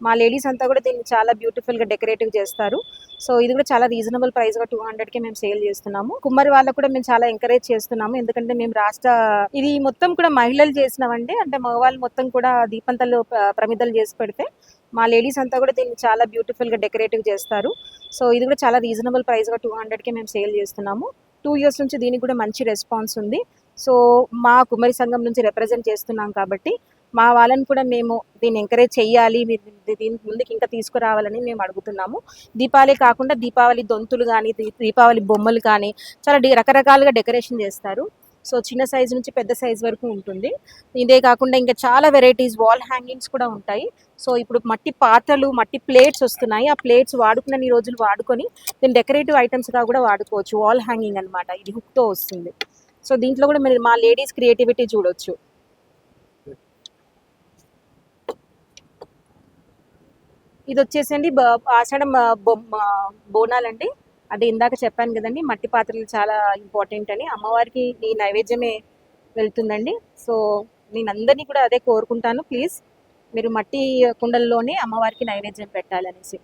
మా లేడీస్ అంతా కూడా దీన్ని చాలా బ్యూటిఫుల్గా డెకరేటివ్ చేస్తారు. సో ఇది కూడా చాలా రీజనబుల్ ప్రైస్గా 200కి మేము సేల్ చేస్తున్నాము. కుమ్మరి వాళ్ళకు కూడా మేము చాలా ఎంకరేజ్ చేస్తున్నాము. ఎందుకంటే మేము ఇది మొత్తం కూడా మహిళలు చేసినామండి. అంటే మగవాళ్ళు మొత్తం కూడా దీపంతలు ప్రమిదలు చేసి పెడితే మా లేడీస్ అంతా కూడా దీన్ని చాలా బ్యూటిఫుల్గా డెకరేటివ్ చేస్తారు. సో ఇది కూడా చాలా రీజనబుల్ ప్రైస్గా 200కి మేము సేల్ చేస్తున్నాము. 2 ఇయర్స్ నుంచి దీనికి కూడా మంచి రెస్పాన్స్ ఉంది. సో మా కుమ్మరి సంఘం నుంచి రిప్రజెంట్ చేస్తున్నాం కాబట్టి మా వాళ్ళని కూడా మేము దీన్ని ఎంకరేజ్ చేయాలి, మీరు దీని ముందుకు ఇంకా తీసుకురావాలని మేము అడుగుతున్నాము. దీపావళి కాకుండా దీపావళి దొంతులు కానీ, దీపావళి బొమ్మలు కానీ చాలా రకరకాలుగా డెకరేషన్ చేస్తారు. సో చిన్న సైజు నుంచి పెద్ద సైజు వరకు ఉంటుంది. ఇదే కాకుండా ఇంకా చాలా వెరైటీస్ వాల్ హ్యాంగింగ్స్ కూడా ఉంటాయి. సో ఇప్పుడు మట్టి పాత్రలు, మట్టి ప్లేట్స్ వస్తున్నాయి. ఆ ప్లేట్స్ వాడుకున్న ఈ రోజులు వాడుకొని దీన్ని డెకరేటివ్ ఐటమ్స్గా కూడా వాడుకోవచ్చు. వాల్ హ్యాంగింగ్ అనమాట, ఇది హుక్తో వస్తుంది. సో దీంట్లో కూడా మీరు మా లేడీస్ క్రియేటివిటీ చూడొచ్చు. ఇది వచ్చేసండి ఆషాఢం బోనాలండి. అది ఇందాక చెప్పాను కదండి, మట్టి పాత్రలు చాలా ఇంపార్టెంట్ అని. అమ్మవారికి ఈ నైవేద్యమే వెళ్తుందండి. సో నేను అందరినీ కూడా అదే కోరుకుంటాను, ప్లీజ్ మీరు మట్టి కుండల్లోనే అమ్మవారికి నైవేద్యం పెట్టాలనేసి.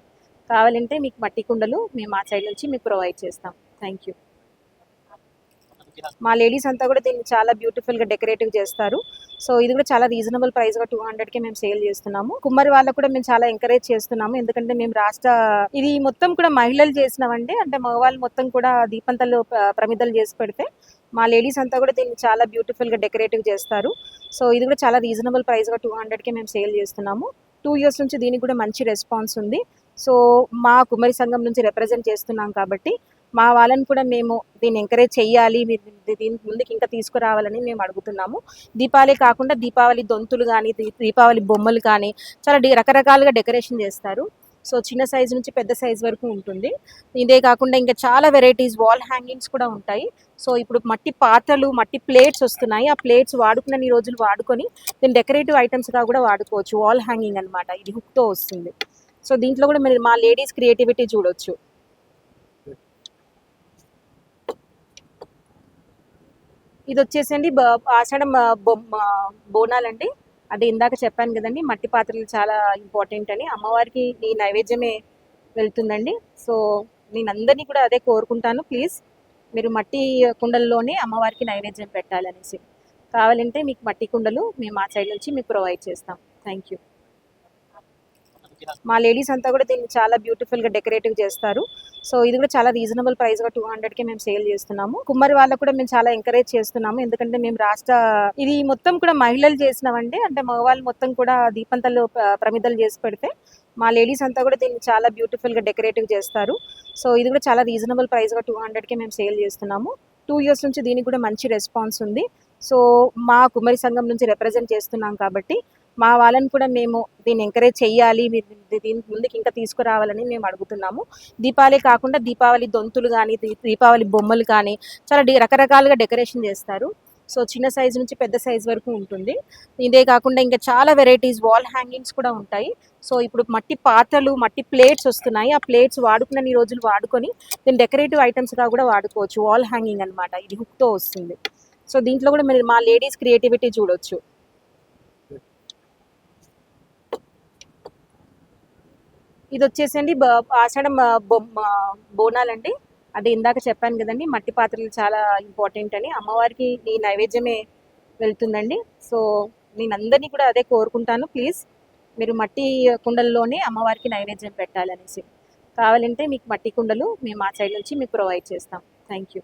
కావాలంటే మీకు మట్టి కుండలు మేము ఆ సైడ్ నుంచి మీకు ప్రొవైడ్ చేస్తాం. Thank you. మా లేడీస్ అంతా కూడా దీన్ని చాలా బ్యూటిఫుల్గా డెకరేటివ్ చేస్తారు. సో ఇది కూడా చాలా రీజనబుల్ ప్రైస్గా 200కి మేము సేల్ చేస్తున్నాము. కుమ్మరి వాళ్ళకు కూడా మేము చాలా ఎంకరేజ్ చేస్తున్నాము. ఎందుకంటే మేము ఇది మొత్తం కూడా మహిళలు చేసినామండి. అంటే మగవాళ్ళు మొత్తం కూడా దీపంతలు ప్రమిదలు చేసి పెడితే మా లేడీస్ అంతా కూడా దీన్ని చాలా బ్యూటిఫుల్గా డెకరేటివ్ చేస్తారు. సో ఇది కూడా చాలా రీజనబుల్ ప్రైస్గా 200కి మేము సేల్ చేస్తున్నాము. 2 ఇయర్స్ నుంచి దీనికి కూడా మంచి రెస్పాన్స్ ఉంది. సో మా కుమ్మరి సంఘం నుంచి రిప్రజెంట్ చేస్తున్నాం కాబట్టి మా వాళ్ళని కూడా మేము దీన్ని ఎంకరేజ్ చేయాలి, మీరు దీని ముందుకు ఇంకా తీసుకురావాలని మేము అడుగుతున్నాము. దీపావళి కాకుండా దీపావళి దొంతులు కానీ, దీపావళి బొమ్మలు కానీ చాలా రకరకాలుగా డెకరేషన్ చేస్తారు. సో చిన్న సైజు నుంచి పెద్ద సైజు వరకు ఉంటుంది. ఇదే కాకుండా ఇంకా చాలా వెరైటీస్ వాల్ హ్యాంగింగ్స్ కూడా ఉంటాయి. సో ఇప్పుడు మట్టి పాత్రలు, మట్టి ప్లేట్స్ వస్తున్నాయి. ఆ ప్లేట్స్ వాడుకున్న ఈ రోజులు వాడుకొని దీన్ని డెకరేటివ్ ఐటమ్స్గా కూడా వాడుకోవచ్చు. వాల్ హ్యాంగింగ్ అనమాట, ఇది హుక్తో వస్తుంది. సో దీంట్లో కూడా మీరు మా లేడీస్ క్రియేటివిటీ చూడొచ్చు. ఇది వచ్చేసండి ఆషాఢం బోనాలండి. అది ఇందాక చెప్పాను కదండి, మట్టి పాత్రలు చాలా ఇంపార్టెంట్ అని. అమ్మవారికి ఈ నైవేద్యమే వెళ్తుందండి. సో నేను అందరినీ కూడా అదే కోరుకుంటాను, ప్లీజ్ మీరు మట్టి కుండల్లోనే అమ్మవారికి నైవేద్యం పెట్టాలనేసి. కావాలంటే మీకు మట్టి కుండలు మేము ఆ సైడ్ నుంచి మీకు ప్రొవైడ్ చేస్తాం. Thank you. మా లేడీస్ అంతా కూడా దీన్ని చాలా బ్యూటిఫుల్గా డెకరేటివ్ చేస్తారు. సో ఇది కూడా చాలా రీజనబుల్ ప్రైస్గా 200కి మేము సేల్ చేస్తున్నాము. కుమ్మరి వాళ్ళకు కూడా మేము చాలా ఎంకరేజ్ చేస్తున్నాము. ఎందుకంటే మేము ఇది మొత్తం కూడా మహిళలు చేసినామండి. అంటే మగవాళ్ళు మొత్తం కూడా దీపంతలు ప్రమిదలు చేసి పెడితే మా లేడీస్ అంతా కూడా దీన్ని చాలా బ్యూటిఫుల్గా డెకరేటివ్ చేస్తారు. సో ఇది కూడా చాలా రీజనబుల్ ప్రైస్గా 200కి మేము సేల్ చేస్తున్నాము. 2 ఇయర్స్ నుంచి దీనికి కూడా మంచి రెస్పాన్స్ ఉంది. సో మా కుమ్మరి సంఘం నుంచి రిప్రజెంట్ చేస్తున్నాం కాబట్టి మా వాళ్ళని కూడా మేము దీన్ని ఎంకరేజ్ చేయాలి, మీరు దీని ముందుకు ఇంకా తీసుకురావాలని మేము అడుగుతున్నాము. దీపావళి కాకుండా దీపావళి దొంతులు కానీ, దీపావళి బొమ్మలు కానీ చాలా రకరకాలుగా డెకరేషన్ చేస్తారు. సో చిన్న సైజు నుంచి పెద్ద సైజు వరకు ఉంటుంది. ఇదే కాకుండా ఇంకా చాలా వెరైటీస్ వాల్ హ్యాంగింగ్స్ కూడా ఉంటాయి. సో ఇప్పుడు మట్టి పాత్రలు, మట్టి ప్లేట్స్ వస్తున్నాయి. ఆ ప్లేట్స్ వాడుకున్న ఈ రోజులు వాడుకొని దీన్ని డెకరేటివ్ ఐటమ్స్గా కూడా వాడుకోవచ్చు. వాల్ హ్యాంగింగ్ అనమాట, ఇది హుక్తో వస్తుంది. సో దీంట్లో కూడా మీరు మా లేడీస్ క్రియేటివిటీ చూడొచ్చు. ఇది వచ్చేసండి ఆషాఢం బోనాలండి. అది ఇందాక చెప్పాను కదండి, మట్టి పాత్రలు చాలా ఇంపార్టెంట్ అని. అమ్మవారికి ఈ నైవేద్యమే వెళ్తుందండి. సో నేను అందరినీ కూడా అదే కోరుకుంటాను, ప్లీజ్ మీరు మట్టి కుండల్లోనే అమ్మవారికి నైవేద్యం పెట్టాలనేసి. కావాలంటే మీకు మట్టి కుండలు మేము ఆ సైడ్ నుంచి మీకు ప్రొవైడ్ చేస్తాం. Thank you.